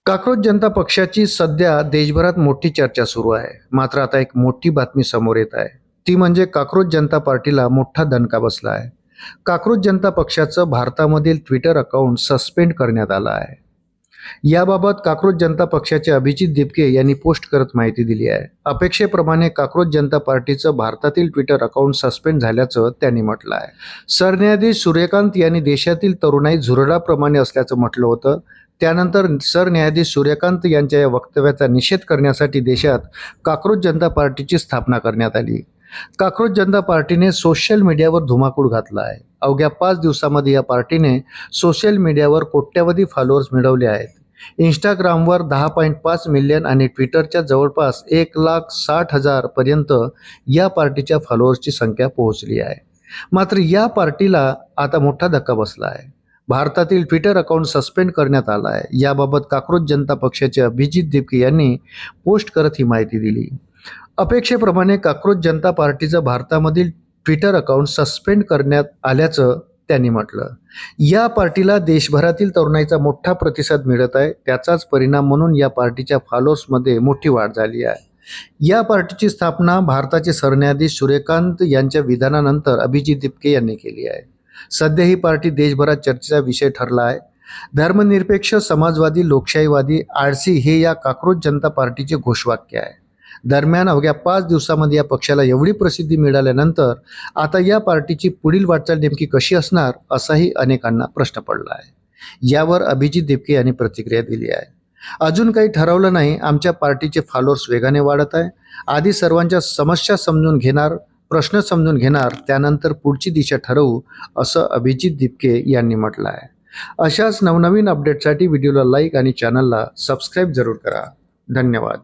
काक्रोश जनता पक्षाची सध्या देशभरात मोठी चर्चा सुरू आहे. मात्र आता एक मोठी बातमी समोर येत आहे. ती म्हणजे काक्रोश जनता पार्टीला मोठा दणका बसला आहे. काक्रोश जनता पक्षाचं भारतामधील ट्विटर अकाउंट सस्पेंड करण्यात आलं आहे. याबाबत काक्रोश जनता पक्षाचे अभिजित दिपके यांनी पोस्ट करत माहिती दिली आहे. अपेक्षेप्रमाणे काक्रोश जनता पार्टीचं भारतातील ट्विटर अकाउंट सस्पेंड झाल्याचं त्यांनी म्हटलं आहे. सरन्यायाधीश सूर्यकांत यांनी देशातील तरुणाई झुरळाप्रमाणे असल्याचं म्हटलं होतं. त्यानंतर सरन्यायाधीश सूर्यकांत यांच्या या वक्तव्याचा निषेध करण्यासाठी देशात काक्रोश जनता पार्टीची स्थापना करण्यात आली. काक्रोश जनता पार्टीने सोशल मीडियावर धुमाकूळ घातला आहे. अवघ्या 5 दिवसामध्ये या पार्टीने सोशल मीडियावर कोट्यावधी फॉलोअर्स मिळवले आहेत. इंस्टाग्रामवर 10.5 मिलियन आणि ट्विटरच्या जवळपास 1,60,000 पर्यंत या पार्टीच्या फॉलोअर्सची संख्या पोहोचली आहे. मात्र या पार्टीला आता मोठा धक्का बसला आहे. भारतातील ट्विटर अकाउंट सस्पेंड करण्यात आला आहे. याबाबत काक्रोश जनता पक्षाचे अभिजित दिपके यांनी पोस्ट करत ही माहिती दिली. अपेक्षेप्रमाणे काक्रोश जनता पार्टीचं भारतामधील ट्विटर अकाउंट सस्पेंड करण्यात आल्याचं त्यांनी म्हटलं. या पार्टीला देशभरातील तरुणाईचा मोठा प्रतिसाद मिळत आहे. त्याचाच परिणाम म्हणून या पार्टीच्या फॉलोअर्समध्ये मोठी वाढ झाली आहे. या पार्टीची स्थापना भारताचे सरन्यायाधीश सूर्यकांत यांच्या विधानानंतर अभिजित दिपके यांनी केली आहे. सध्या ही पार्टी देशभरात चर्चेचा विषय ठरला आहे. धर्मनिरपेक्ष, समाजवादी, लोकशाहीवादी, आळसी हे या काक्रोश जनता पार्टीचे घोषवाक्य आहे. दरम्यान अवघ्या 5 दिवसामध्ये या पक्षाला एवढी प्रसिद्धी मिळाल्यानंतर आता या पार्टीची पुढील वाटचाल नेमकी कशी असणार असाही अनेकांना प्रश्न पडला आहे. यावर अभिजित दिपके यांनी प्रतिक्रिया दिली आहे. अजून काही ठरवलं नाही. आमच्या पार्टीचे फॉलोअर्स वेगाने वाढत आहे. आधी सर्वांच्या समस्या समजून घेणार, प्रश्न समजून घेणार, त्यानंतर पुढची दिशा ठरवू, असं अभिजित दिपके यांनी म्हटलं आहे. अशाच नवनवीन अपडेटसाठी व्हिडिओला लाईक आणि चॅनलला सबस्क्राईब जरूर करा. धन्यवाद.